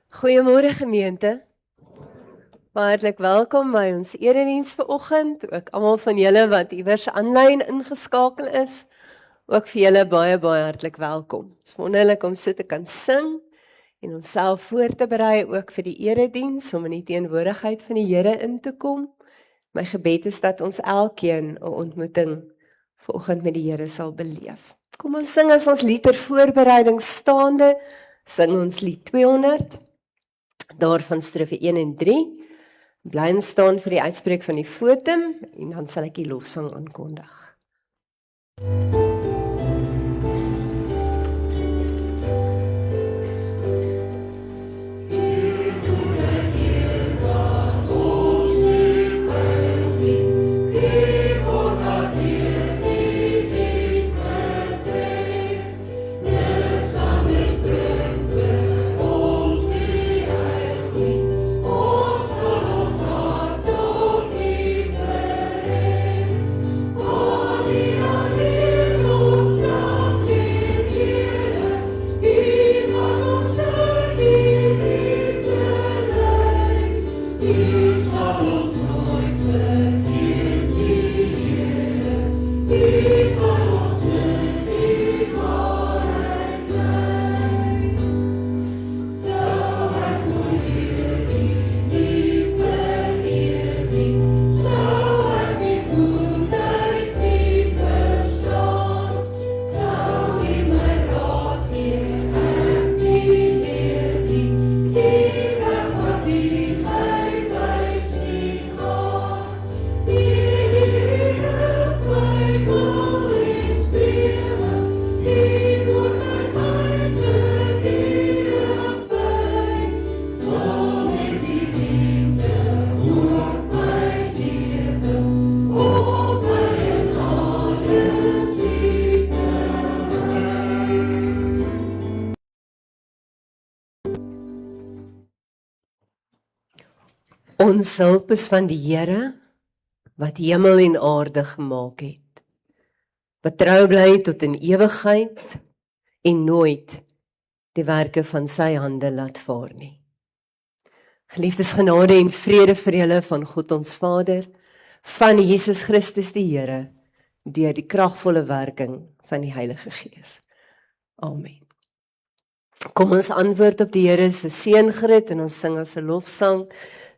Goeiemôre gemeente. Baie hartlik welkom by ons erediens vanoggend. Ook almal van julle wat iewers aanlyn ingeskakel is. Ook vir julle baie hartlik welkom. Dit is wonderlik om so te kan sing en onsself voor te berei ook vir die erediens om in die teenwoordigheid van die Here in te kom. My gebed is dat ons elkeen 'n ontmoeting vanoggend met die Here sal beleef. Kom ons sing as ons lied ter voorbereiding staande, sing ons lied 200. Daarvan strofe 1 en 3. Bly staan vir die uitspreek van die fotum en dan sal ek die lofsang aankondig. Ons hulp is van die Here, wat hemel en aarde gemaak het, wat trou bly tot in ewigheid en nooit die werke van sy hande laat vaar nie. Geliefdes, genade en vrede vir julle van God ons Vader, van Jesus Christus die Here, deur die kragvolle werking van die Heilige Gees. Amen. Kom ons antwoord op die Here se seëngebed en ons sing as 'n lofsang.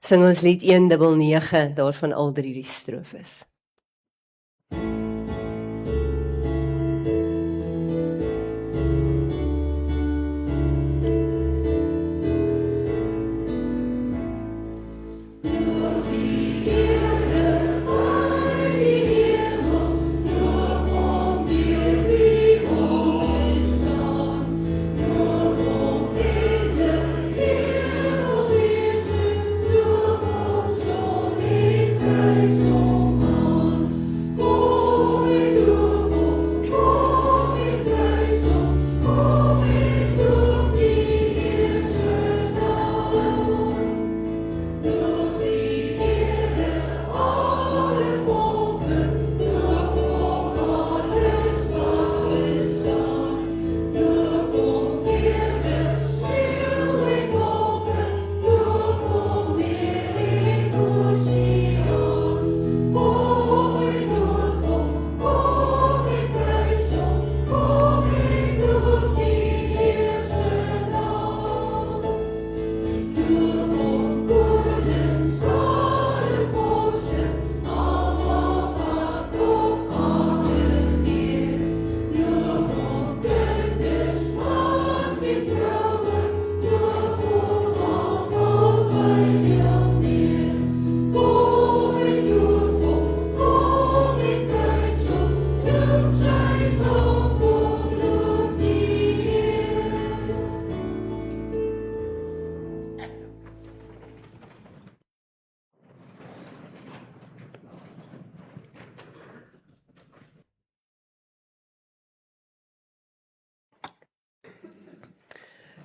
Sing ons lied 199, daarvan al 3 die strofes.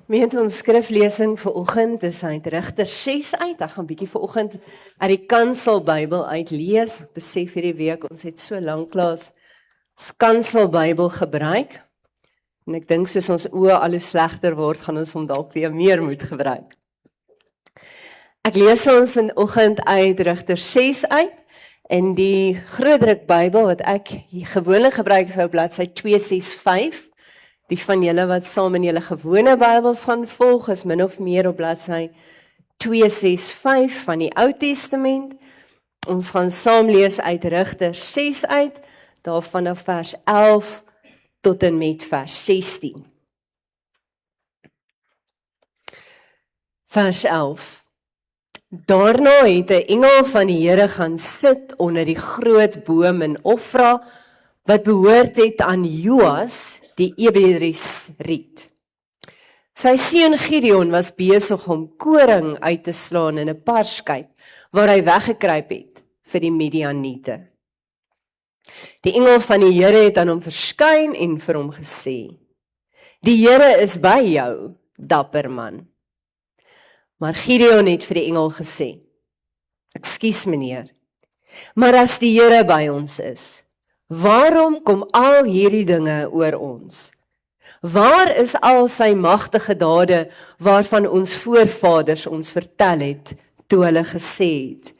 Met ons skriflesing vir oggend is uit Rigters 6 uit. Ek gaan bietjie vir oggend uit die Kansel Bybel uitlees. Ek besef hierdie week ons het so lanklaas Kansel Bybel gebruik. En ek dink soos ons oë al hoe slegter word, gaan ons hom dalk weer meer moet gebruik. Ek lees vir ons vanoggend uit Rigters 6 uit in die grootdruk Bybel wat ek gewoonlik gebruik is op bladsy 265. Die van julle wat saam in julle gewone Bybels gaan volg is min of meer op bladsy 265 van die Ou Testament. Ons gaan saam lees uit Rigters 6 uit, daar vanaf vers 11 tot en met vers 16. Vers 11. Daarna het 'n engel van die Here gaan sit onder die groot boom in Ofra, wat behoort het aan Joas, die Eberisriet. Sy seun Gideon was besig om koring uit te slaan in 'n parskyp, waar hy weggekruip het vir die Midianiete. Die engel van die Here het aan hom verskyn en vir hom gesê: "Die Here is by jou, dapper man." Maar Gideon het vir die engel gesê: "Ekskuus meneer, maar as die Here by ons is, waarom kom al hierdie dinge oor ons? Waar is al sy magtige dade waarvan ons voorvaders ons vertel het, toe hulle gesê het: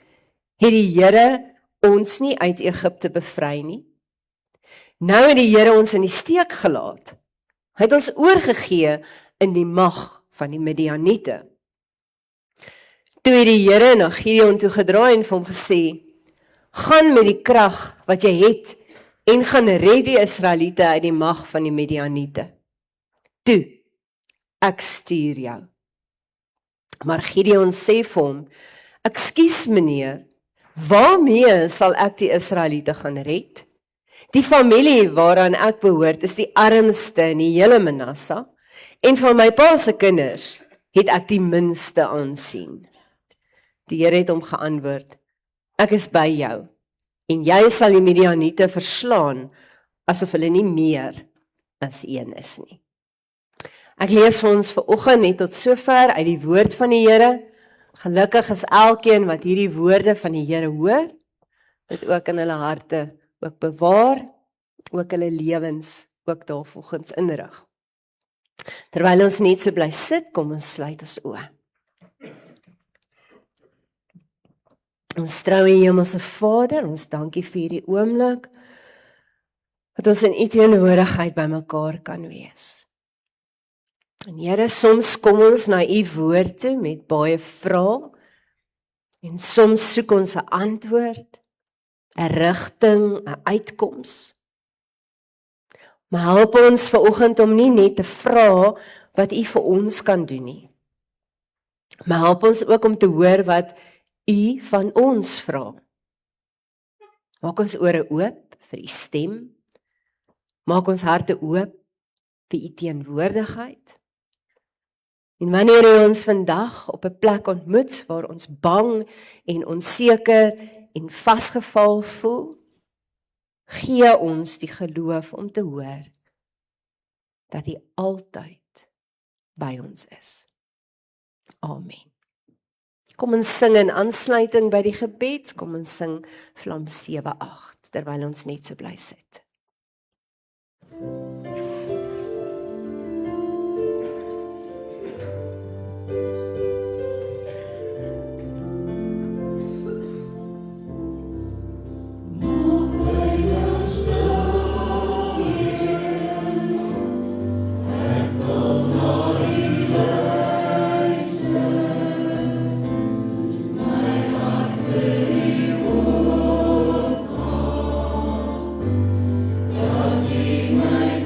het die Here ons nie uit Egipte bevry nie? Nou het die Here ons in die steek gelaat. Hy het ons oorgegee in die mag van die Midianiete." Toe het die Here na Gideon toe gedraai en vir hom gesê: "Gaan met die krag wat jy het en gaan red die Israeliete uit die mag van die Midianiete. Toe, ek stuur jou." Maar Gideon sê vir hom: "Ekskuus meneer, waarmee sal ek die Israeliete gaan red? Die familie waaraan ek behoort is die armste in die hele Manasse, en van my pa se kinders het ek die minste aansien." Die Here het hom geantwoord: "Ek is by jou, en jy sal die Midianiete verslaan, asof hulle nie meer as een is nie." Ek lees vir ons vanoggend net tot sover uit die woord van die Here. Gelukkig is elkeen wat hierdie woorde van die Here hoor, dit ook in hulle harte ook bewaar, ook hulle lewens ook daarvolgens inrig. Terwyl ons net so bly sit, kom ons sluit ons oë. Ons troue Hemelse Vader, ons dankie vir hierdie oomblik, dat ons in U teenwoordigheid by mekaar kan wees. En Here, soms kom ons na U woord toe met baie vrae, en soms soek ons 'n antwoord, 'n rigting, 'n uitkoms. Maar help ons vanoggend om nie net te vra wat U vir ons kan doen nie, maar help ons ook om te hoor wat U van ons vra. Maak ons ore oop vir U stem, maak ons harte oop vir U teenwoordigheid. En wanneer U ons vandag op 'n plek ontmoet waar ons bang en onseker en vasgeval voel, gee ons die geloof om te hoor dat U altyd by ons is. Amen. Kom ons sing in aansluiting by die gebed, kom ons sing Psalm 7:8, terwyl ons net so bly sit. My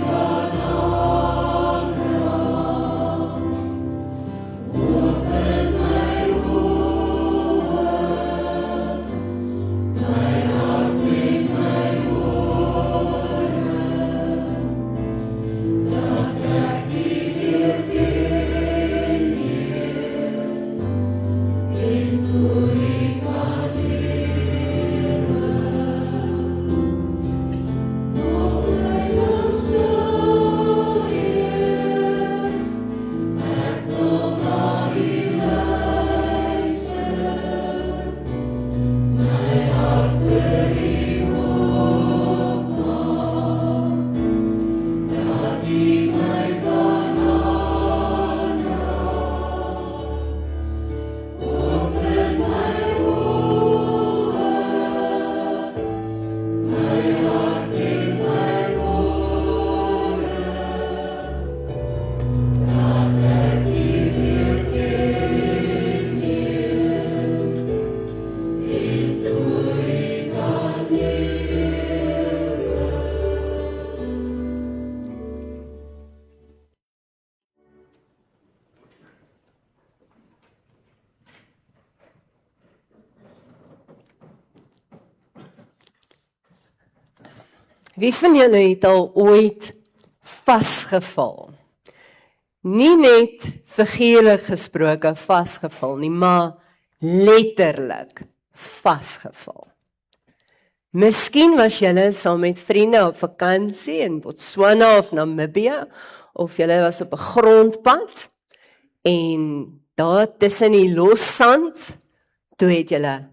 Wie van julle het al ooit vasgeval? Nie net figuurlik gesproke vasgeval nie, maar letterlik vasgeval. Miskien was julle saam met vriende op vakansie in Botswana of Namibië, of julle was op 'n grondpad en daar tussen die los sand, toe het julle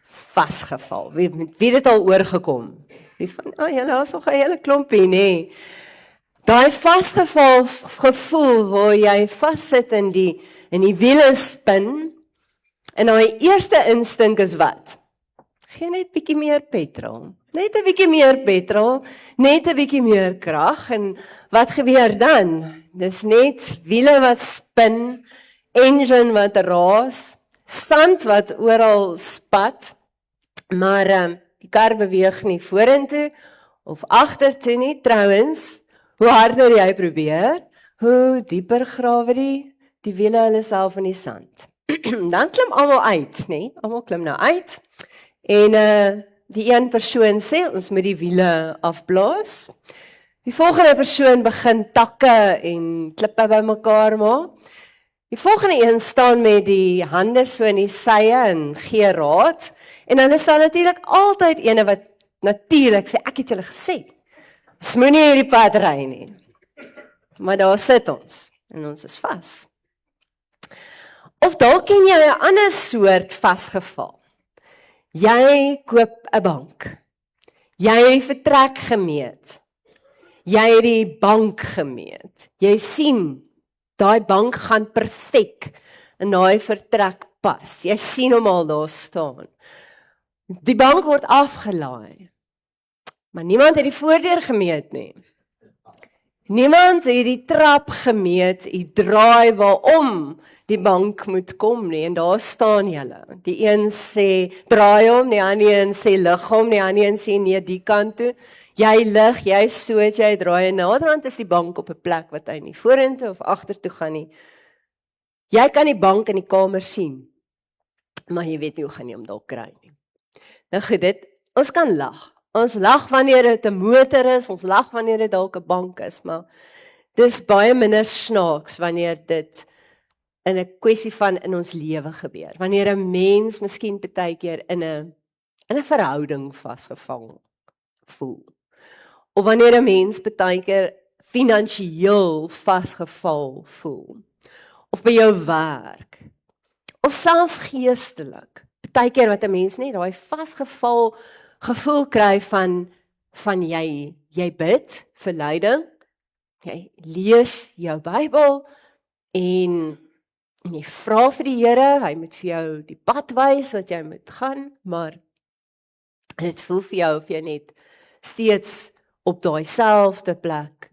vasgeval. Wie het dit al oorgekom? Wie van, julle was nog 'n hele klompie, nee. Daai vasgeval gevoel waar jy vassit in die wiele spin, en daai eerste instink is wat? Gee net bietjie meer petrol. Net 'n bietjie meer petrol, net 'n bietjie meer krag, en wat gebeur dan? Dis net wiele wat spin, engine wat raas, sand wat oral spat, maar die kar beweeg nie vorentoe of agtertoe nie. Trouwens, hoe harder jy probeer, hoe dieper grawe die wiele hulle self in die sand. Dan klim almal uit, nee, almal klim nou uit. En die een persoon sê, ons moet die wiele afblaas. Die volgende persoon begin takke en klippe bymekaar maak. Die volgende een staan met die hande so in die sye en gee raad. En dan is daar natuurlik altyd ene wat natuurlik sê, ek het julle gesê, ons moenie hierdie pad ry nie. Maar daar sit ons, en ons is vas. Of dalk ken jy 'n ander soort vasgeval. Jy koop 'n bank. Jy het die vertrek gemeet. Jy het die bank gemeet. Jy sien, daai bank gaan perfek in daai vertrek pas. Jy sien hom al daar staan. Die bank word afgelaai. Maar niemand het die voordeur gemeet nie. Niemand het die trap gemeet, die draai waarom die bank moet kom nie, en daar staan julle. Die een sê draai hom, die ander een sê lig hom, die ander een sê nee die kant toe. Jy lig, jy stoot, jy draai, en naderhand is die bank op 'n plek wat hy nie vorentoe of agtertoe gaan nie. Jy kan die bank in die kamer sien, maar jy weet nie hoe gaan jy hom dalk kry nie. Nou goed, ons kan lag. Ons lag wanneer dit 'n motor is, ons lag wanneer dit dalk 'n bank is, maar dis baie minder snaaks wanneer dit in 'n kwessie van in ons lewe gebeur. Wanneer 'n mens miskien baie keer in 'n verhouding vasgevang voel. Of wanneer 'n mens baie keer finansiëel vasgeval voel. Of by jou werk. Of selfs geestelik. Baie keer wat 'n mens net daai vasgeval gevoel kry van jy bid vir leiding, jy lees jou Bybel en jy vra vir die Here, hy moet vir jou die pad wys wat jy moet gaan, maar dit voel vir jou of jy net steeds op daai selfde plek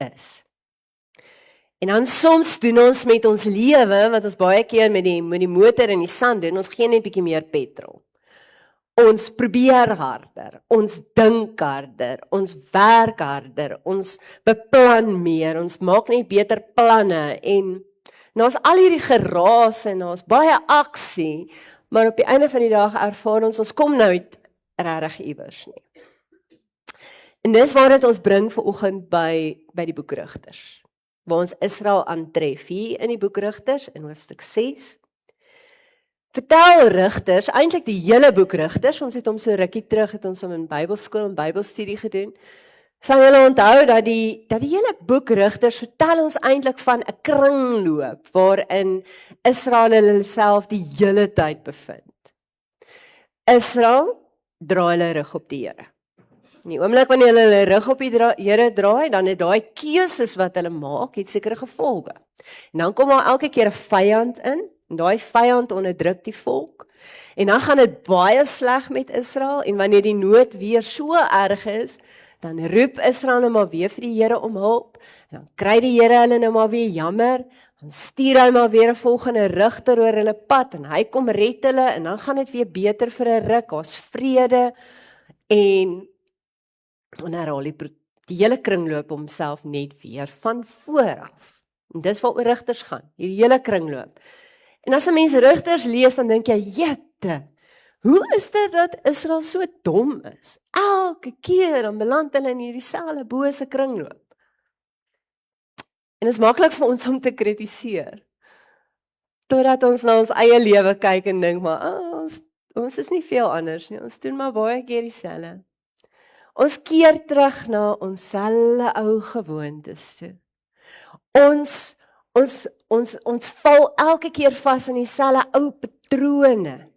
is. En dan soms doen ons met ons lewe, wat ons baie keer met die motor in die sand doen, ons gee net 'n bietjie meer petrol. Ons probeer harder, ons dink harder, ons werk harder, ons beplan meer, ons maak net beter planne en ons al hierdie geraas en ons baie aksie, maar op die einde van die dag ervaar ons kom nooit regtig iewers nie. En dis waar dit ons bring vanoggend by die boek Rigters, waar ons Israel aantref hier in die boek Rigters in hoofstuk 6. Vertel Rigters, eintlik die hele boek Rigters, ons het hom so rukkie terug, het ons hom in Bybelskool en Bybelstudie gedoen. Sal julle onthou dat die hele boek Rigters vertel ons eintlik van 'n kringloop waarin Israel hulle self die hele tyd bevind. Israel draai hulle rug op die Here. In die oomblik wanneer hulle rug op die Here draai, dan het daai keuses wat hulle maak, het sekere gevolge. En dan kom daar elke keer 'n vyand in, en daai vyand onderdruk die volk. En dan gaan dit baie sleg met Israel, en wanneer die nood weer so erg is, dan roep Israel nou maar weer vir die Here om hulp, en dan kry die Here hulle nou maar weer jammer, dan stuur hy maar weer 'n volgende rigter oor hulle pad, en hy kom red hulle, en dan gaan dit weer beter vir 'n ruk, daar's vrede, en herhaal die hele kringloop homself net weer van vooraf. En dis waaroor Rigters gaan, die hele kringloop. En as 'n mens Rigters lees, dan dink jy, jette, Hoe is dit dat Israel so dom is? Elke keer dan beland hulle in hierdie selfde bose kringloop. En dit is maklik vir ons om te kritiseer. Totdat ons na ons eie lewe kyk en dink maar, ons is nie veel anders nie. Ons doen maar baie keer dieselfde. Ons keer terug na ons selfde ou gewoontes toe. Ons val elke keer vas in dieselfde ou patrone.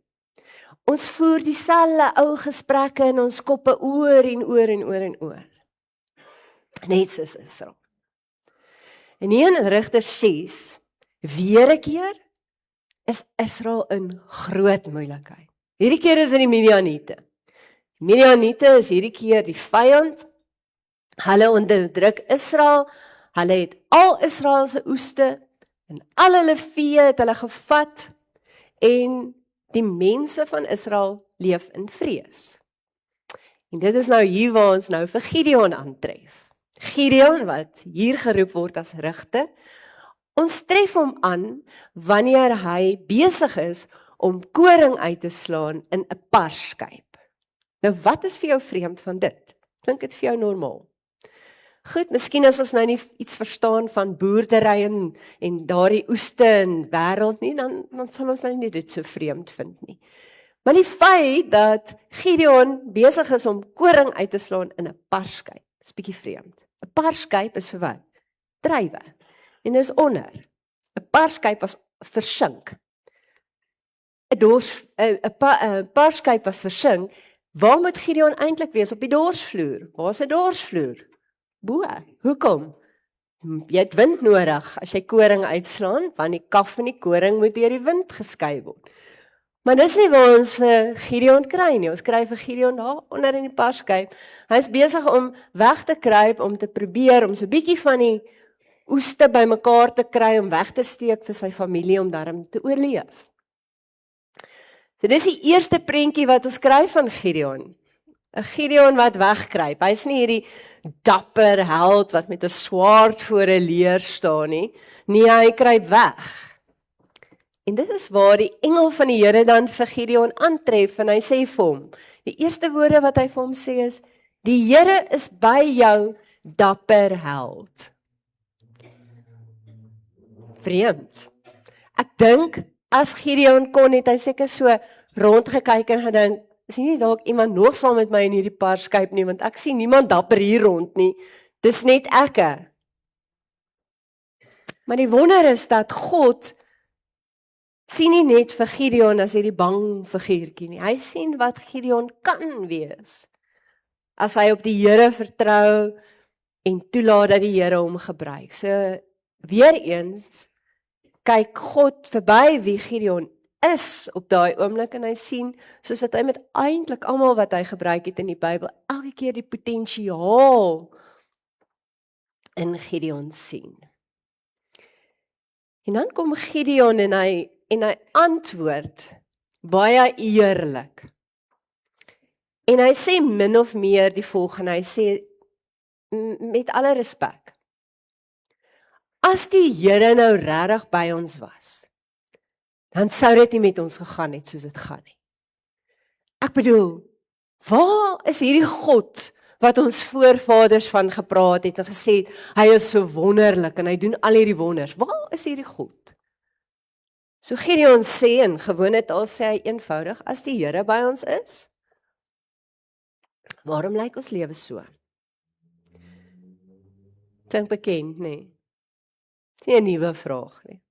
Ons voer dieselfde ou gesprekke in ons koppe oor en oor en oor en oor. Net soos Israel. En hier in Rigters 6, weer 'n keer, is Israel in groot moeilikheid. Hierdie keer is dit die Midianiete. Die Midianiete is hierdie keer die vyand. Hulle onderdruk Israel. Hulle het al Israel se oeste en al hulle vee het hulle gevat en die mense van Israel leef in vrees. En dit is nou hier waar ons nou vir Gideon aantref. Gideon wat hier geroep word as rigter. Ons tref hom aan wanneer hy besig is om koring uit te slaan in 'n parskyp. Nou wat is vir jou vreemd van dit? Klink dit vir jou normaal? Goed, miskien as ons nou nie iets verstaan van boerdery en daardie oeste en wêreld nie, dan sal ons nou nie dit so vreemd vind nie. Maar die feit dat Gideon besig is om koring uit te slaan in 'n parskyp, is bietjie vreemd. 'n Parskyp is vir wat? Druiwe. En dis onder. 'n Parskyp was versink. 'n Parskyp was versink. Waar moet Gideon eintlik wees? Op die dorsvloer. Waar is 'n dorsvloer? Bo. Hoekom? Jy het wind nodig as jy koring uitslaan, want die kaf en die koring moet deur die wind geskei word. Maar dis nie waar ons vir Gideon kry nie. Ons kry vir Gideon daar onder in die parskyp. Hy is besig om weg te kruip, om te probeer om so 'n bietjie van die oeste bymekaar te kry om weg te steek vir sy familie om daarmee te oorleef. So dis die eerste prentjie wat ons kry van Gideon. 'n Gideon wat wegkruip. Hy's nie hierdie dapper held wat met 'n swaard voor 'n leer staan nie. Nee, hy kruip weg. En dit is waar die engel van die Here dan vir Gideon aantref en hy sê vir hom, die eerste woorde wat hy vir hom sê is, die Here is by jou, dapper held. Vreemd. Ek dink, as Gideon kon, het hy seker so rondgekyk en gedink, is nie dalk iemand nog saam met my in hierdie parskyp nie, want ek sien niemand dapper hier rond nie, dis net ekke. Maar die wonder is dat God sien nie net vir Gideon as hierdie bang figuurtjie nie, hy sien wat Gideon kan wees, as hy op die Here vertrou en toelaat dat die Here hom gebruik. So, weer eens, kyk God verby wie Gideon is op daai oomblik en hy sien, soos wat hy met eintlik almal wat hy gebruik het in die Bybel, elke keer die potensiaal in Gideon sien. En dan kom Gideon en hy antwoord baie eerlik. En hy sê min of meer die volgende, hy sê met alle respek, as die Here nou regtig by ons was, dan sou dit nie met ons gegaan het soos dit gaan nie. Ek bedoel, waar is hierdie God wat ons voorvaders van gepraat het en gesê het, hy is so wonderlik en hy doen al hierdie wonders. Waar is hierdie God? So Gideon sê en gewone taal sê hy eenvoudig, as die Here by ons is, waarom lyk ons lewe so? Klink bekend, nee. Dis nie 'n nuwe vraag nie.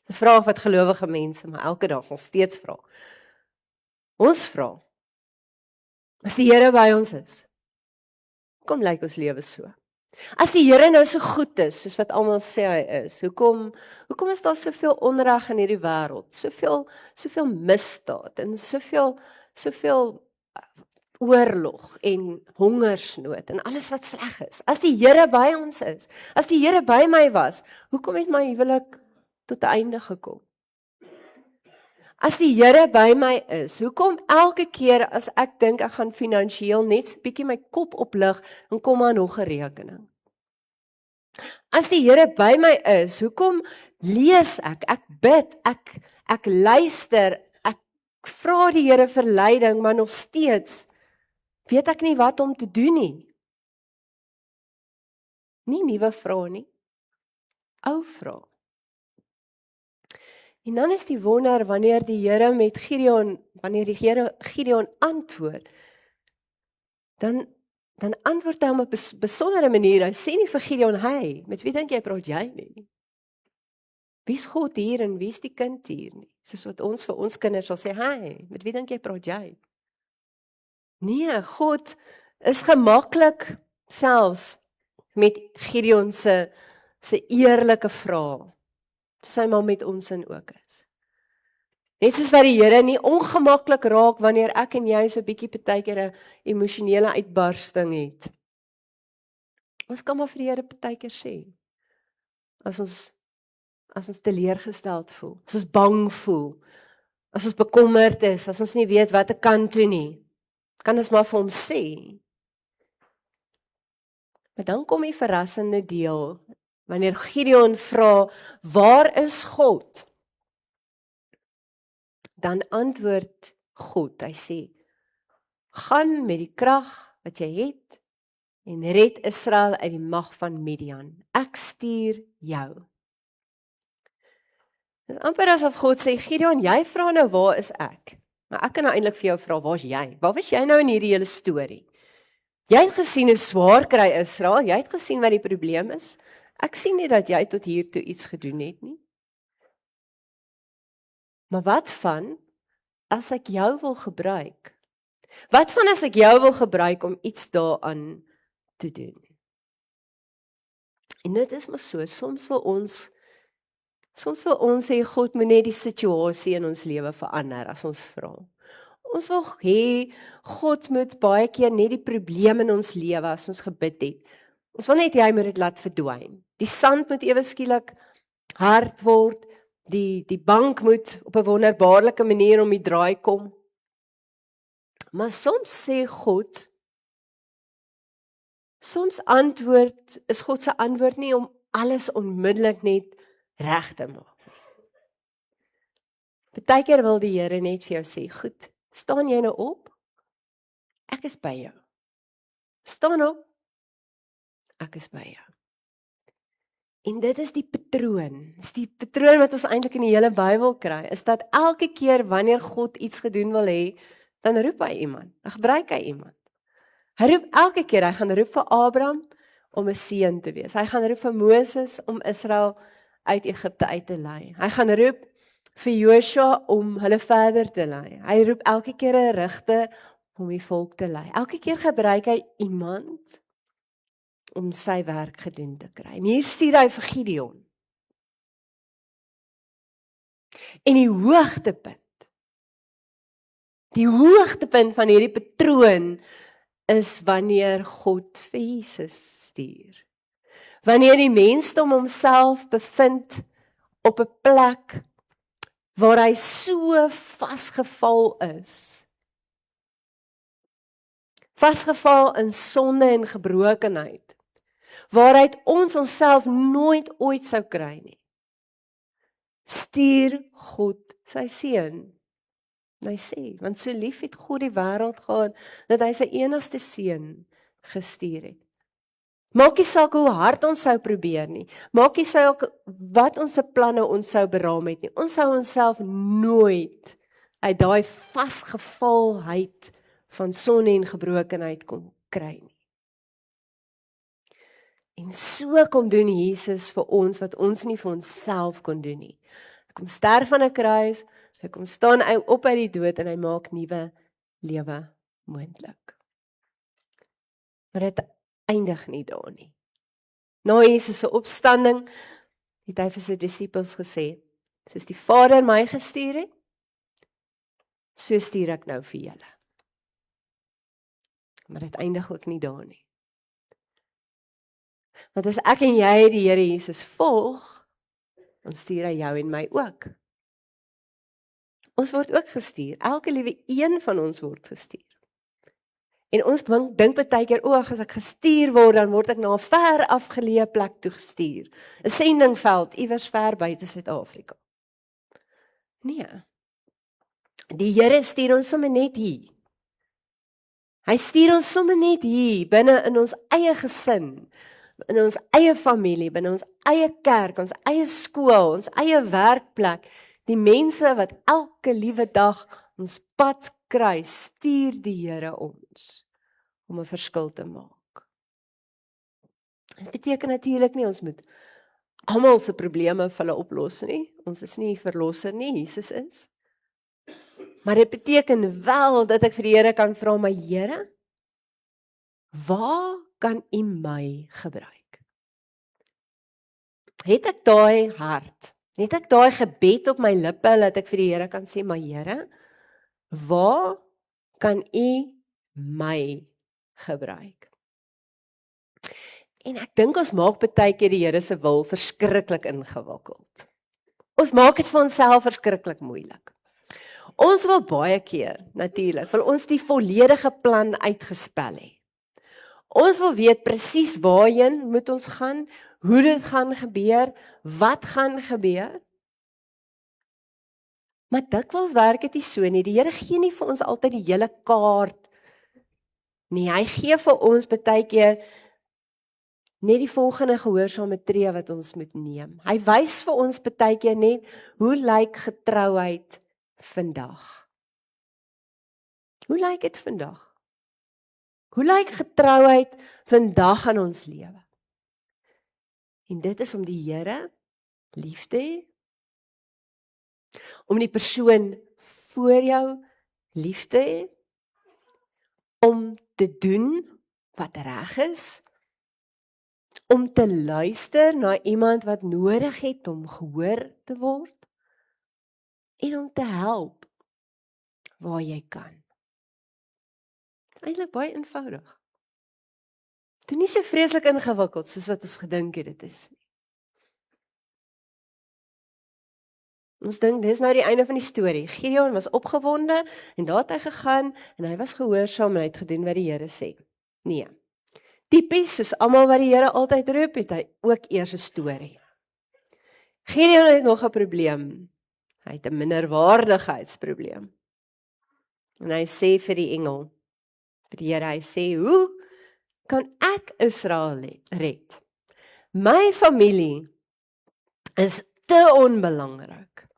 'n Vraag wat gelowige mense maar elke dag nog steeds vra. Ons vra, as die Here by ons is, hoekom lyk ons lewe so? As die Here nou so goed is, soos wat almal sê hy is, hoekom is daar soveel onreg in hierdie wêreld? Soveel misdaad en soveel oorlog en hongersnood en alles wat sleg is. As die Here by ons is, as die Here by my was, hoekom het my huwelik tot 'n einde gekom? As die Here by my is, hoekom elke keer as ek dink ek gaan finansiëel net so 'n bietjie my kop oplig, dan kom daar nog 'n rekening? As die Here by my is, hoekom lees ek bid, ek luister, Ek vra die Here vir leiding, maar nog steeds weet ek nie wat om te doen nie. Nie nuwe vrae nie, ou vrae. En dan is die wonder wanneer die Here met wanneer die Here Gideon antwoord, dan antwoord hy op 'n besondere manier. Hy sê nie vir Gideon, "Hey, met wie dink jy praat jy nie? Wie's God hier en wie's die kind hier nie?" Soos wat ons vir ons kinders sal sê, "Hey, met wie dink jy praat jy?" Nee, God is gemaklik selfs met Gideon se eerlike vrae, soos hy maar met ons in ook is. Net soos wat die Here nie ongemaklik raak wanneer ek en jy so 'n bietjie partykeer 'n emosionele uitbarsting het. Ons kan maar vir die Here partykeer sê, as ons teleurgesteld voel, as ons bang voel, as ons bekommerd is, as ons nie weet wat te kan toe nie, kan ons maar vir hom sê. Maar dan kom die verrassende deel, wanneer Gideon vra, "Waar is God?" Dan antwoord God, hy sê, "Gaan met die krag wat jy het en red Israel uit die mag van Midian. Ek stuur jou." Dit is amper asof God sê, "Gideon, jy vra nou waar is ek? Maar ek kan nou eintlik vir jou vra, waar's jy? Waar was jy nou in hierdie hele storie? Jy het gesien hoe swaar kry Israel, jy het gesien wat die probleem is. Ek sien nie dat jy tot hier toe iets gedoen het nie. Maar wat van as ek jou wil gebruik? Wat van as ek jou wil gebruik om iets daaraan te doen?" En dit is maar so, soms wil ons sê God moet net die situasie in ons lewe verander as ons vra. Ons wil hê God moet baie keer net die probleem in ons lewe as ons gebid het. Ons wil net hy moet dit laat verdwyn. Die sand moet ewe skielik hard word, die bank moet op 'n wonderbaarlike manier om die draai kom. Maar soms sê God, soms is God se antwoord nie om alles onmiddellik net reg te maak. Partykeer wil die Here net vir jou sê, "Goed, staan jy nou op? Ek is by jou. Staan op. Ek is by jou." En dit is die patroon. Dis die patroon wat ons eintlik in die hele Bybel kry, is dat elke keer wanneer God iets gedoen wil hê, dan roep hy iemand. Dan gebruik hy iemand. Hy roep elke keer, hy gaan roep vir Abraham om 'n seun te wees. Hy gaan roep vir Moses om Israel uit Egipte uit te lei. Hy gaan roep vir Joshua om hulle verder te lei. Hy roep elke keer 'n rigter om die volk te lei. Elke keer gebruik hy iemand om sy werk gedoen te kry. En hier stuur hy vir Gideon. En die hoogtepunt van hierdie patroon is wanneer God vir Jesus stuur. Wanneer die mensdom homself bevind op 'n plek waar hy so vasgeval is. Vasgeval in sonde en gebrokenheid. Waaruit ons onsself nooit ooit sou kry nie. Stuur God sy seun. En hy sê, want so lief het God die wêreld gehad, dat hy sy enigste seun gestuur het. Maak nie saak hoe hard ons sou probeer nie. Maak nie saak wat ons se planne ons sou beraam het nie. Ons sou onsself nooit uit daai vasgevalheid van sonde en gebrokenheid kon kry nie. En so kom doen Jesus vir ons wat ons nie vir onsself kon doen nie. Hy kom sterf aan 'n kruis, hy kom staan op uit die dood en hy maak nuwe lewe moontlik. Maar dit eindig nie daar nie. Na Jesus se opstanding het hy vir sy disippels gesê, soos die Vader my gestuur het, so stuur ek nou vir julle. Maar dit eindig ook nie daar nie. Want as ek en jy die Here Jesus volg, dan stuur hy jou en my ook. Ons word ook gestuur. Elke liewe een van ons word gestuur. En ons dink baie keer, as ek gestuur word, dan word ek na 'n ver afgeleë plek toe gestuur. 'n Sendingveld iewers ver buite Suid-Afrika. Nee. Die Here stuur ons sommer net hier. Hy stuur ons sommer net hier, binne in ons eie gesin, in ons eie familie, binne ons eie kerk, ons eie skool, ons eie werkplek, die mense wat elke liewe dag ons pad kruis, stuur die Here ons om 'n verskil te maak. Dit beteken natuurlik nie ons moet almal se probleme vir hulle oplos nie. Ons is nie verlosser nie, Jesus is. Maar dit beteken wel dat ek vir die Here kan vra, my Here, waar kan U my gebruik? Het ek daai hart? Het ek daai gebed op my lippe dat ek vir die Here kan sê, my Here, waar kan U my gebruik? En ek dink ons maak baie keer die Here se wil verskriklik ingewikkeld. Ons maak dit vir onsself verskriklik moeilik. Ons wil baie keer, natuurlik, wil ons die volledige plan uitgespel hê. Ons wil weet presies waarheen moet ons gaan, hoe dit gaan gebeur, wat gaan gebeur. Maar dikwels werk dit nie so nie. Die Here gee nie vir ons altyd die hele kaart nie. Hy gee vir ons baie keer net die volgende gehoorsame tree wat ons moet neem. Hy wys vir ons baie keer net hoe lyk getrouheid vandag. Hoe lyk dit vandag? Hoe lyk getrouheid vandag in ons lewe? En dit is om die Here lief te hê, om die persoon voor jou lief te hê, om te doen wat reg is, om te luister na iemand wat nodig het om gehoor te word, en om te help waar jy kan. Eintlik baie eenvoudig. Toe nie so vreeslik ingewikkeld soos wat ons gedink het dit is nie. Ons dink dis nou die einde van die storie. Gideon was opgewonde en daar het hy gegaan en hy was gehoorsaam en hy het gedoen wat die Here sê. Nee. Tipies soos almal wat die Here altyd roep, het hy ook eers 'n storie. Gideon het nog 'n probleem. Hy het 'n minderwaardigheidsprobleem. En hy sê vir die engel, vir die Here, hy sê, hoe kan ek Israel red? My familie is te onbelangrik.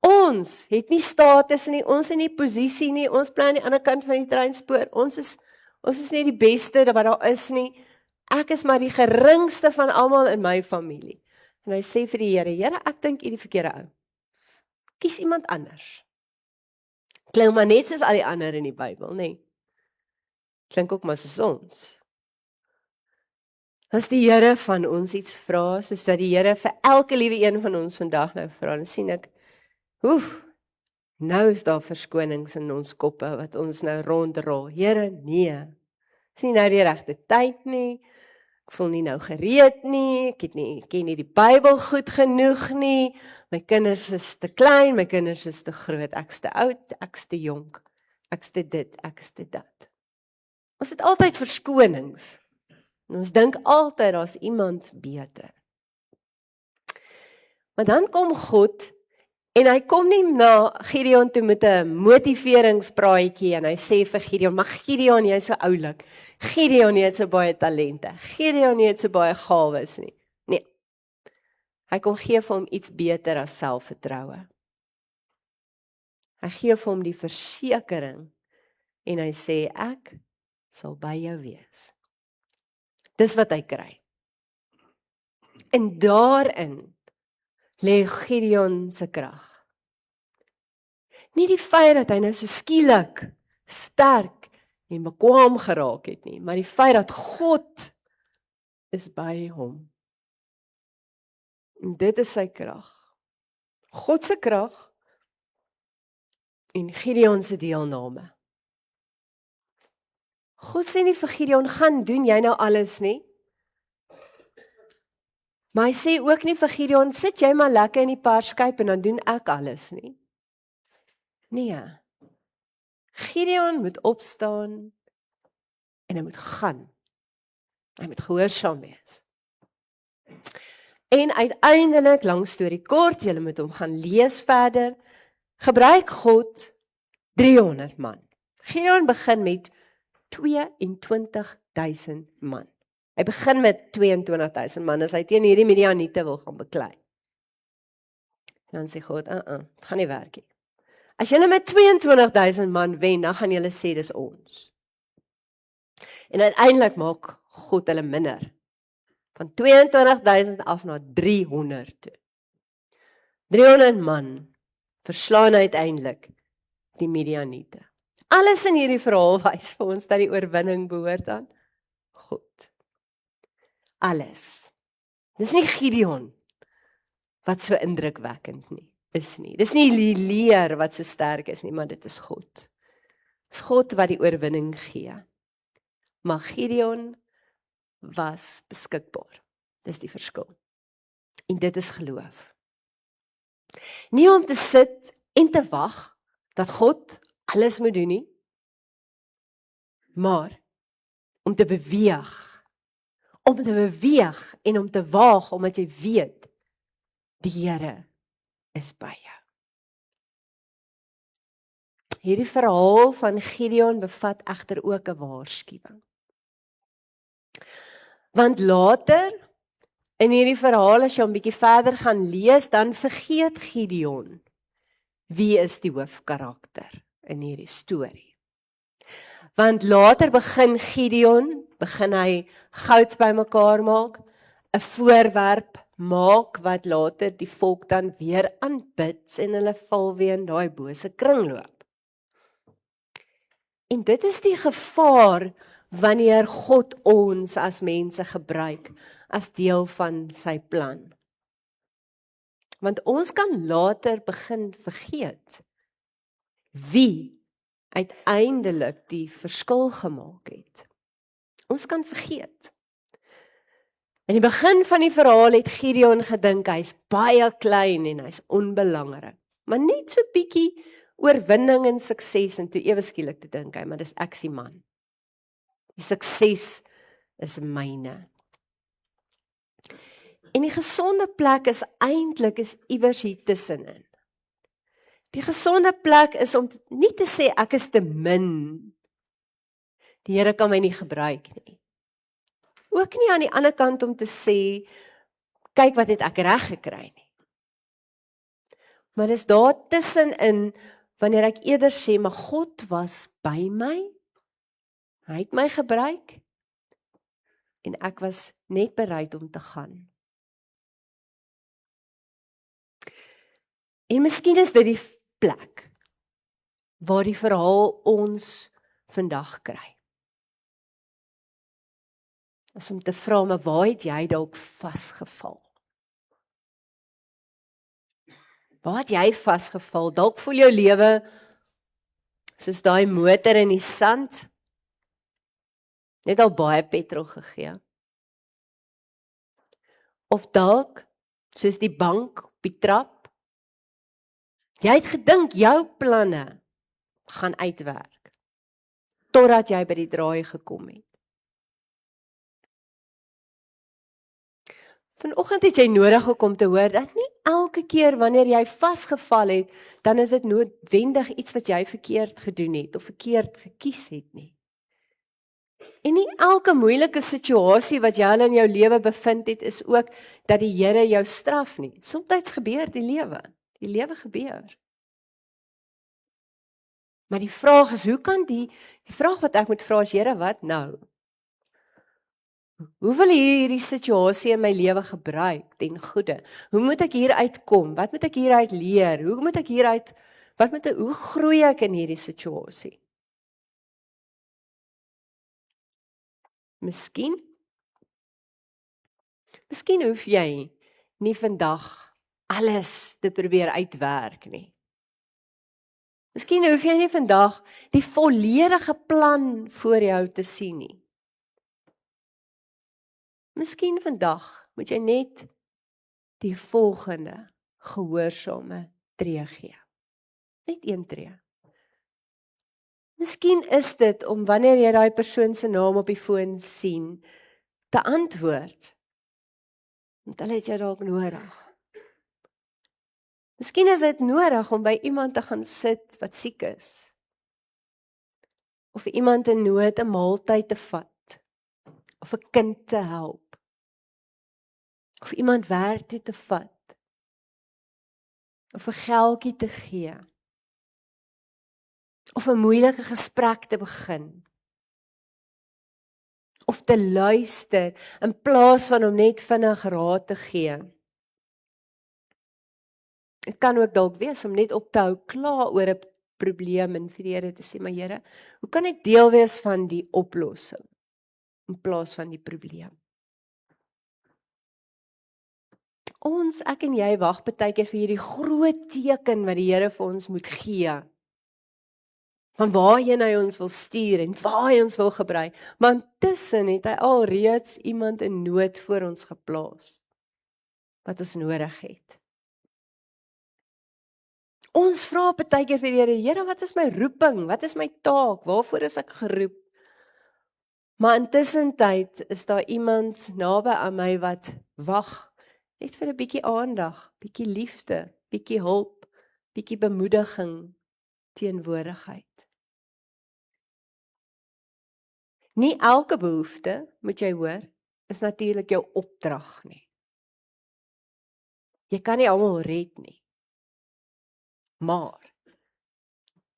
Ons het nie status nie, ons het nie posisie nie, ons bly aan die ander kant van die treinspoor, ons is nie die beste wat daar is nie, ek is maar die geringste van almal in my familie. En hy sê vir die Here, Here, ek dink U die verkeerde ou. Kies iemand anders. Klink maar net soos al die ander in die Bybel, nee. Klink ook maar soos ons. As die Here van ons iets vra, soos dat die Here vir elke liewe een van ons vandag nou vra, dan sien ek, nou is daar verskonings in ons koppe, wat ons nou rondrol. Here, nee, is nie nou die regte tyd nie, ek voel nie nou gereed nie, ek ken nie die Bybel goed genoeg nie, my kinders is te klein, my kinders is te groot, ek is te oud, ek is te jonk, ek is te dit, ek is te dat. Ons het altyd verskonings, en ons dink altyd, daar is iemand beter. Maar dan kom God, en hy kom nie na Gideon toe met 'n motiveringspraatjie, en hy sê vir Gideon, maar Gideon, jy is so oulik, Gideon, jy het so baie talente, Gideon, jy het so baie gawes nie. Nee, hy kom gee vir hom iets beter as selfvertroue. Hy gee vir hom die versekering, en hy sê, ek sal by jou wees. Dis wat hy kry. En daarin lê Gideon se krag. Nie die feit dat hy nou so skielik, sterk en bekwaam geraak het nie, maar die feit dat God is by hom. En dit is sy krag. God se krag en Gideon se deelname. God sê nie vir Gideon, gaan doen jy nou alles nie. Maar hy sê ook nie vir Gideon, sit jy maar lekker in die parskyp en dan doen ek alles nie. Nee. Gideon moet opstaan en hy moet gaan. Hy moet gehoorsaam wees. En uiteindelik, lang storie kort, julle moet hom gaan lees verder, gebruik God 300 man. Gideon begin met 22.000 man. Hy begin met 22.000 man, as hy teen hierdie Midianiete wil gaan beklei. En dan sê God, dit gaan nie werk nie. As julle met 22.000 man wen, dan gaan julle sê, dis ons. En uiteindelik maak God hulle minder. Van 22.000 af na 300 toe. 300 man verslaan uiteindelik die Midianiete. Alles in hierdie verhaal wys vir ons dat die oorwinning behoort aan God. Alles. Dis nie Gideon wat so indrukwekkend nie, is nie. Dis nie die leer wat so sterk is nie, maar dit is God. Dis God wat die oorwinning gee. Maar Gideon was beskikbaar. Dis die verskil. En dit is geloof. Nie om te sit en te wag dat God alles moet doen nie, maar om te beweeg. Om te beweeg en om te waag, omdat jy weet, die Here is by jou. Hierdie verhaal van Gideon bevat egter ook 'n waarskuwing. Want later, in hierdie verhaal, as jy 'n bietjie verder gaan lees, dan vergeet Gideon wie is die hoofkarakter in hierdie storie. Want later begin hy goud bymekaar maak, 'n voorwerp maak wat later die volk dan weer aanbid en hulle val weer in daai bose kringloop. En dit is die gevaar wanneer God ons as mense gebruik as deel van sy plan. Want ons kan later begin vergeet wie uiteindelik die verskil gemaak het. Ons kan vergeet. In die begin van die verhaal het Gideon gedink hy's baie klein en hy's onbelangrik. Maar net so bietjie oorwinning en sukses en toe ewe skielik te dink hy, maar dis ek se man. Die sukses is myne. En die gesonde plek is iewers hier tussenin. Die gesonde plek is om nie te sê ek is te min. Die Here kan my nie gebruik nie. Ook nie aan die ander kant om te sê, kyk wat het ek reg gekry nie. Maar dis daar tussenin, wanneer ek eerder sê, maar God was by my, hy het my gebruik, en ek was net bereid om te gaan. En miskien is dit die plek, waar die verhaal ons vandag kry. As om te vra, maar waar het jy dalk vasgeval? Waar het jy vasgeval? Dalk voel jou lewe soos daai motor in die sand, net al baie petrol gegee. Of dalk soos die bank op die trap, jy het gedink jou planne gaan uitwerk, totdat jy by die draai gekom het. Vanoggend het jy nodig om te hoor dat nie elke keer wanneer jy vasgeval het, dan is dit noodwendig iets wat jy verkeerd gedoen het of verkeerd gekies het nie. En nie elke moeilike situasie wat jy in jou lewe bevind het, is ook dat die Here jou straf nie. Soms gebeur die lewe gebeur. Maar die vraag is, die vraag wat ek moet vra is, Here, wat nou? Hoe wil hierdie situasie in my lewe gebruik ten goeie? Hoe moet ek hieruit kom? Wat moet ek hieruit leer? Hoe groei ek in hierdie situasie? Miskien hoef jy nie vandag alles te probeer uitwerk nie. Miskien hoef jy nie vandag die volledige plan voor jou te sien nie. Miskien vandag moet jy net die volgende gehoorsame tree gee. Net een tree. Miskien is dit om wanneer jy daai persoon se naam op die foon sien, te antwoord. Want hulle het jou dalk nodig. Miskien is dit nodig om by iemand te gaan sit wat siek is. Of vir iemand in nood 'n maaltyd te vat. Of 'n kind te help. Of iemand werk toe te vat. Of 'n geldjie te gee. Of 'n moeilike gesprek te begin. Of te luister in plaas van om net vinnig raad te gee. Dit kan ook dalk wees om net op te hou kla oor 'n probleem en vir die Here te sê, maar Here, hoe kan ek deel wees van die oplossing in plaas van die probleem? Ek en jy wag baie keer vir hierdie groot teken wat die Here vir ons moet gee. Van waarheen hy ons wil stuur en waar hy ons wil gebruik. Maar intussen het hy alreeds iemand in nood voor ons geplaas wat ons nodig het. Ons vra baie keer vir die Here, Here, wat is my roeping? Wat is my taak? Waarvoor is ek geroep? Maar intussen tyd is daar iemand naby aan my wat wag net vir 'n bietjie aandag, bietjie liefde, bietjie hulp, bietjie bemoediging, teenwoordigheid. Nie elke behoefte, moet jy hoor, is natuurlik jou opdrag nie. Jy kan nie almal red nie. Maar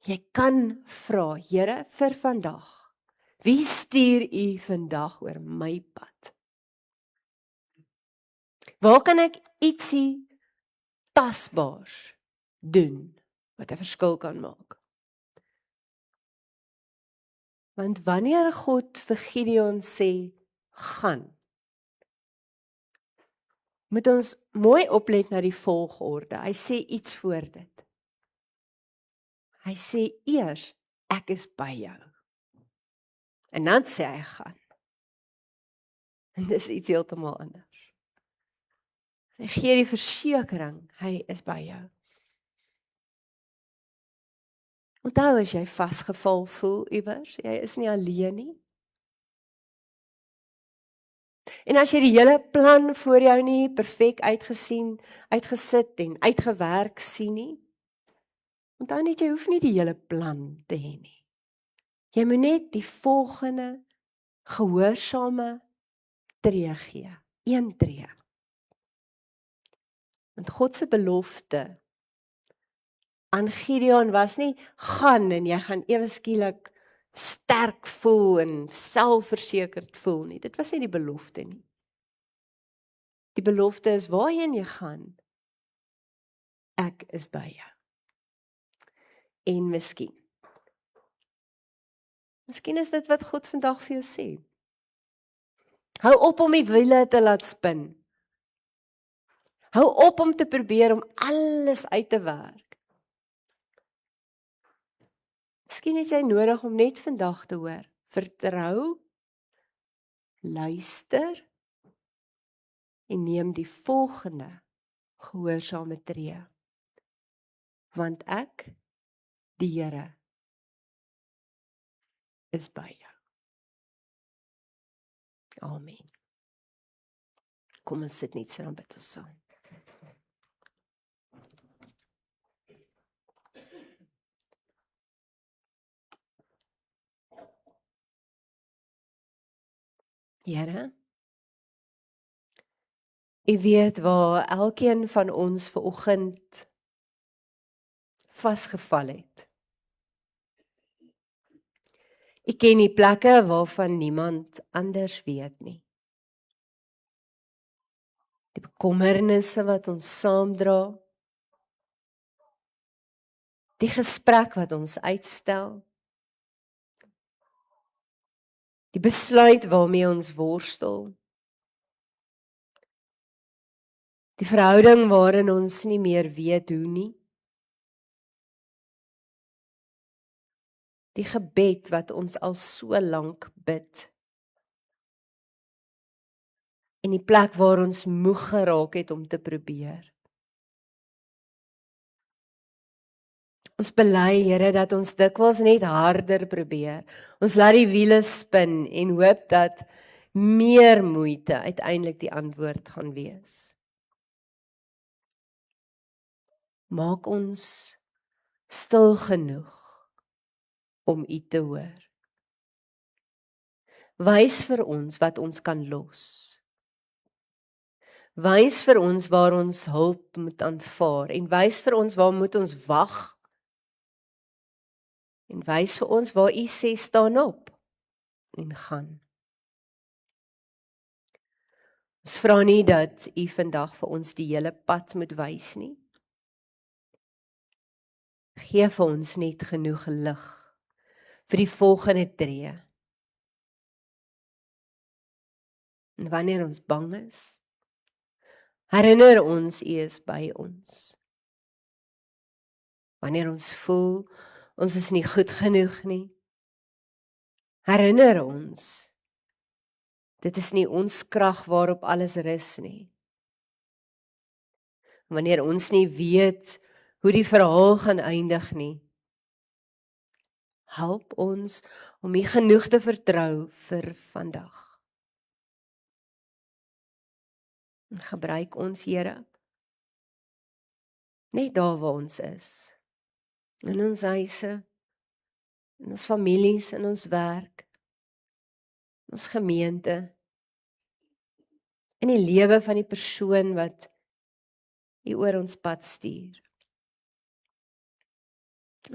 jy kan vra, Here, vir vandag, wie stuur u vandag oor my pad? Waar kan ek ietsie tasbaars doen wat 'n verskil kan maak? Want wanneer God vir Gideon sê, gaan, moet ons mooi oplet na die volgorde. Hy sê iets voor dit. Hy sê eers, ek is by jou. En dan sê hy, gaan. En dis iets heeltemal anders. Hy gee die versekering, hy is by jou. Onthou as jy vasgeval voel iewers, jy is nie alleen nie. En as jy die hele plan voor jou nie perfek uitgesit en uitgewerk sien nie, onthou net jy hoef nie die hele plan te hê nie. Jy moet net die volgende gehoorsame tree gee, een tree. Want God se belofte aan Gideon was nie, gaan en jy gaan ewe skielik sterk voel en selfversekerd voel nie. Dit was nie die belofte nie. Die belofte is, waarheen jy gaan, ek is by jou. En miskien is dit wat God vandag vir jou sê. Hou op om die wiele te laat spin. Hou op om te probeer om alles uit te werk. Miskien is jy nodig om net vandag te hoor, vertrou, luister en neem die volgende gehoorsame tree. Want ek, die Here, is by jou. Amen. Kom ons sit net so dan bid ons saam. Here, U weet waar elkeen van ons vanoggend vasgeval het. U ken die plekke waarvan niemand anders weet nie. Die bekommernisse wat ons saamdra, die gesprek wat ons uitstel, die besluit waarmee ons worstel, die verhouding waarin ons nie meer weet hoe nie, die gebed wat ons al so lank bid, en die plek waar ons moeg geraak het om te probeer. Ons bely, Here, dat ons dikwels net harder probeer. Ons laat die wiele spin en hoop dat meer moeite uiteindelik die antwoord gaan wees. Maak ons stil genoeg om U te hoor. Wys vir ons wat ons kan los. Wys vir ons waar ons hulp moet aanvaar en wys vir ons waar moet ons wag. En wys vir ons waar U sê staan op en gaan. Ons vra nie dat U vandag vir ons die hele pad moet wys nie. Gee vir ons net genoeg lig vir die volgende tree. En wanneer ons bang is, herinner ons U is by ons. Wanneer ons voel, ons is nie goed genoeg nie, herinner ons, dit is nie ons krag waarop alles rus nie. Wanneer ons nie weet hoe die verhaal gaan eindig nie, help ons om U genoeg te vertrou vir vandag. En gebruik ons, Here, net daar waar ons is, in ons huise, in ons families, in ons werk, in ons gemeente, in die lewe van die persoon wat U oor ons pad stuur.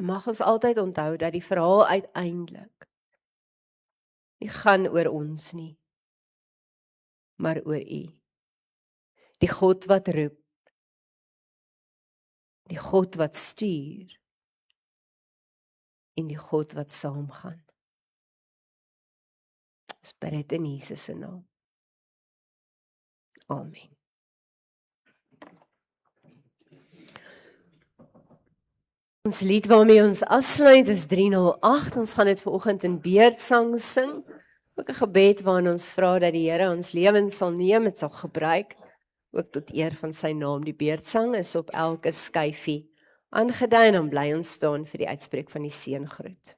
Mag ons altyd onthou dat die verhaal uiteindelik nie gaan oor ons nie, maar oor U. Die God wat roep, die God wat stuur, en die God wat saamgaan. Ons bid dit in Jesus se naam. Amen. Ons lied waarmee ons afsluit is 308. Ons gaan dit vanoggend in beurtsang sing. Ook 'n gebed waarin ons vra dat die Here ons lewens sal neem, dit sal gebruik, ook tot eer van sy naam. Die beurtsang is op elke skyfie aangedui en dan bly ons staan vir die uitspreek van die seëngroet.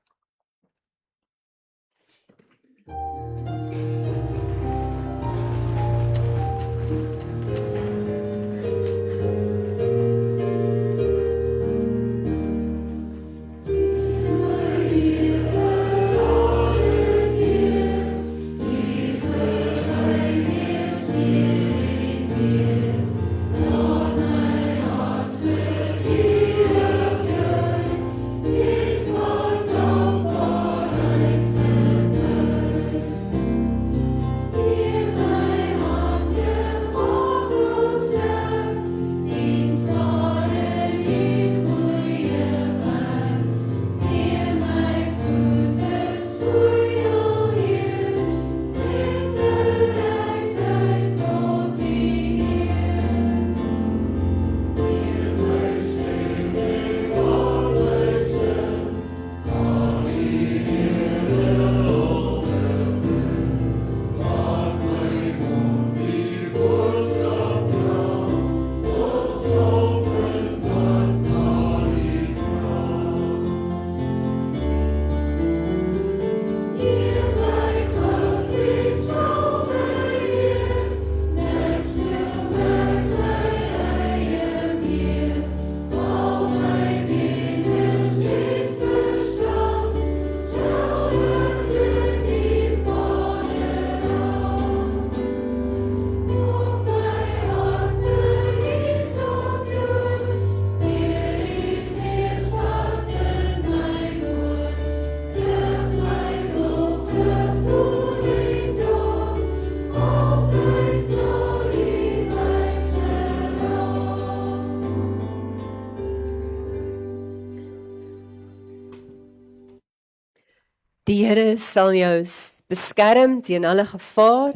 Die Here sal jou beskerm teen alle gevaar.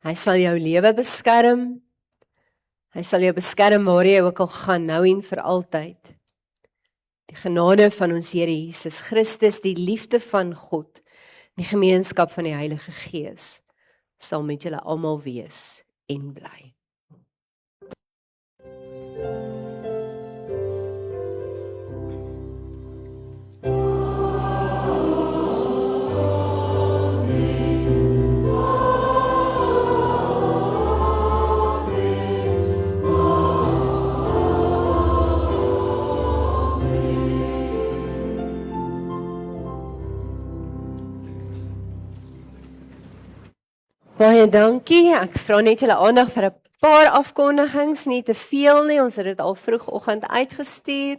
Hy sal jou lewe beskerm. Hy sal jou beskerm waar jy ook al gaan, nou en vir altyd. Die genade van ons Here Jesus Christus, die liefde van God, die gemeenskap van die Heilige Gees, sal met julle almal wees en bly. Baie dankie. Ek vra net julle aandag vir 'n paar afkondigings, nie te veel nie. Ons het dit al vroegoggend uitgestuur.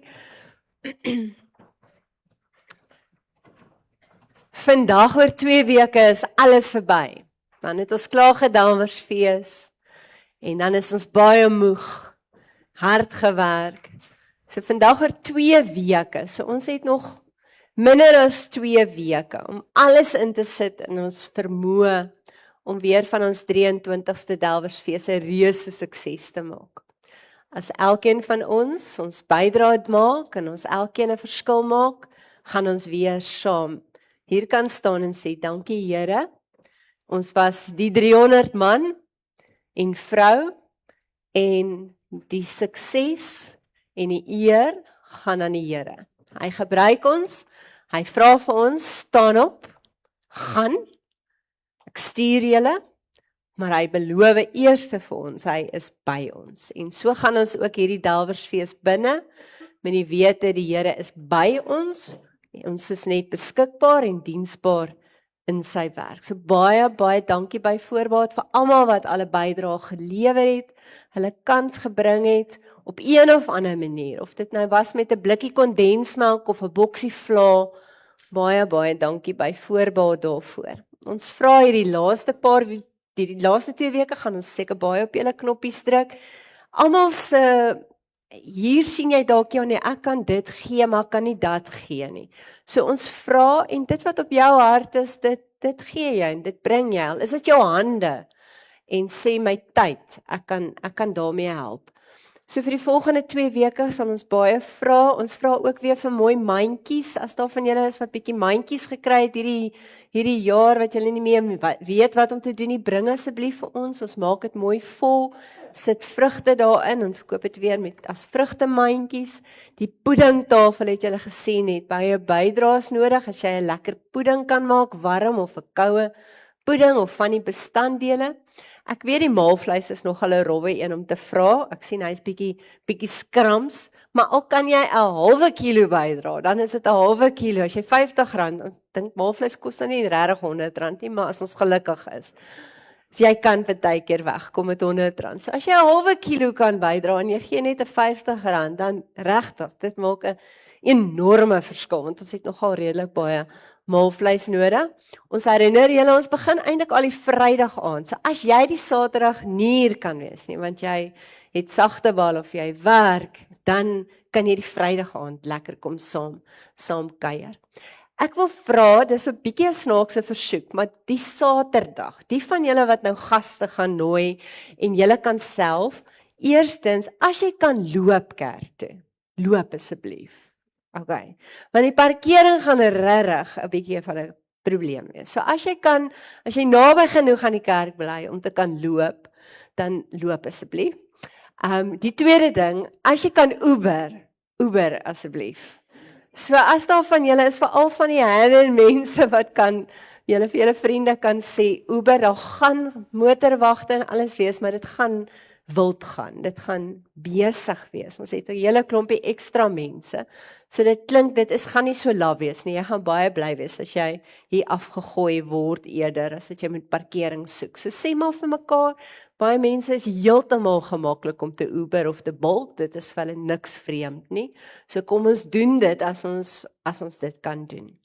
Vandag oor 2 weke is alles verby. Dan het ons klaar Damersfees en dan is ons baie moeg, hard gewerk. So vandag oor 2 weke. So ons het nog minder as 2 weke om alles in te sit in ons vermoë om weer van ons 23ste Damersfees 'n reuse sukses te maak. As elkeen van ons bydrae maak en ons elkeen 'n verskil maak, gaan ons weer saam hier kan staan en sê, dankie Here, ons was die 300 man en vrou en die sukses en die eer gaan aan die Here. Hy gebruik ons, hy vra vir ons, staan op, gaan, ek stuur julle, maar hy beloof eerste vir ons, hy is by ons. En so gaan ons ook hierdie Damersfees binne, met die wete die Here is by ons is net beskikbaar en diensbaar in sy werk. So baie dankie by voorbaat vir almal wat alle bydrae gelewer het, hulle kant gebring het, op een of ander manier, of dit nou was met 'n blikkie kondensmelk of 'n boksie vla, baie dankie by voorbaat daarvoor. Ons vra hierdie laaste 2 weke gaan ons seker baie op julle knoppies druk. Almal se hier sien jy dalk nee, ek kan dit gee, maar kan nie dat gee nie. So ons vra en dit wat op jou hart is, dit gee jy en dit bring jy al. Is dit jou hande en sê my tyd, ek kan daarmee help. So vir die volgende 2 weke sal ons baie vra. Ons vra ook weer vir mooi mandjies, as daar van julle is wat bietjie mandjies gekry het hierdie jaar wat julle nie meer weet wat om te doen nie, bring asseblief vir ons maak dit mooi vol, sit vrugte daarin en verkoop dit weer met as vrugtemandjies. Die puddingtafel het julle gesien het baie bydraes nodig, as jy 'n lekker pudding kan maak, warm of 'n koue pudding of van die bestanddele. Ek weet die maalvleis is nogal 'n rowwe een om te vra. Ek sien hy's bietjie skrams, maar al kan jy 'n halwe kilo bydra, dan is dit 'n halwe kilo. As jy R50, ek dink maalvleis kos dan nie regtig R100 nie, maar as ons gelukkig is. So jy kan partykeer wegkom met R100. So as jy 'n halwe kilo kan bydra en jy gee net 'n R50, dan regtig, dit maak 'n enorme verskil want ons het nogal redelik baie maalvleis nodig. Ons herinner julle, ons begin eintlik al die Vrydag aand. So as jy die Saterdag nie hier kan wees nie, want jy het sagtebal of jy werk, dan kan jy die Vrydag aand lekker kom saam kuier. Ek wil vra, dis 'n bietjie 'n snaakse versoek, maar die Saterdag, die van julle wat nou gaste gaan nooi en julle kan self, eerstens, as jy kan loop kerk toe, loop asseblief. Okay. Want die parkering gaan regtig 'n bietjie van 'n probleem wees. So as jy naby genoeg aan die kerk bly om te kan loop, dan loop asseblief. Die tweede ding, as jy kan Uber asseblief. So as daar van julle is, veral van die herder mense wat kan julle vir julle vriende kan sê Uber, daar gaan motorwagte en alles wees, maar dit gaan wild gaan. Dit gaan besig wees. Ons het 'n hele klompie ekstra mense. So dit klink, gaan nie so laf wees nie. Jy gaan baie bly wees as jy hier afgegooi word eerder as wat jy met parkering soek. So sê maar vir mekaar, baie mense is heeltemal gemaklik om te Uber of te Bolt. Dit is vir hulle niks vreemd nie. So kom ons doen dit as ons dit kan doen.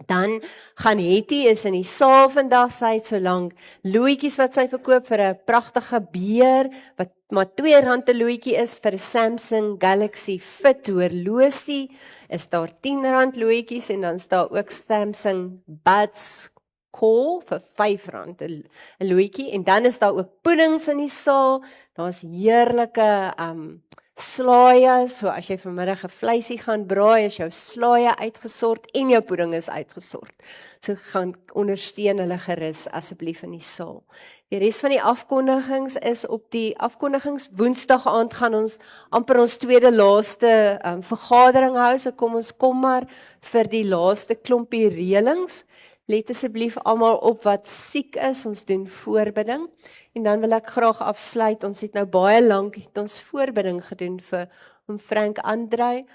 Dan gaan Hetty is in die saal vandag, sy het so lank loetjies wat sy verkoop vir 'n pragtige beer, wat maar R2 'n loetjie is vir 'n Samsung Galaxy Fit horlosie, is daar R10 loetjies en dan is daar ook Samsung Buds Core vir R5 'n loetjie en dan is daar ook puddings in die saal, daar's heerlike slaaie, so as jy vanmiddag 'n vleisie gaan braai, is jou slaaie uitgesort en jou pudding is uitgesort. So gaan ondersteun hulle gerus asseblief in die saal. Die res van die afkondigings is op die afkondigings Woensdag aand gaan ons amper ons tweede laaste vergadering hou, so kom maar vir die laaste klompie reëlings. Let asseblief almal op wat siek is, ons doen voorbidding. En dan wil ek graag afsluit, ons het nou baie lank ons voorbidding gedoen vir Frank Andrei.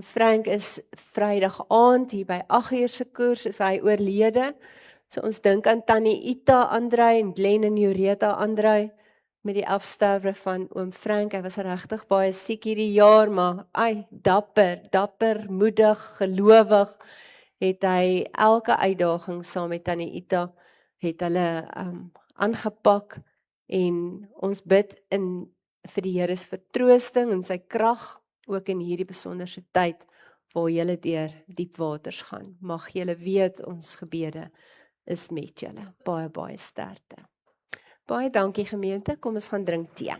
Frank is Vrydag aand hier by 8 uur se koers, is hy oorlede. So ons dink aan Tannie Ita Andrei en Glenn en Joreta Andrei met die afsterwe van oom Frank. Hy was regtig baie siek hierdie jaar, maar dapper, moedig, gelowig het hy elke uitdaging saam met Tannie Ita het hulle aangepak en ons bid vir die Here se vertroosting en sy krag ook in hierdie besonderse tyd waar julle deur diep waters gaan. Mag julle weet ons gebede is met julle. Baie sterkte. Baie dankie gemeente. Kom ons gaan drink tee.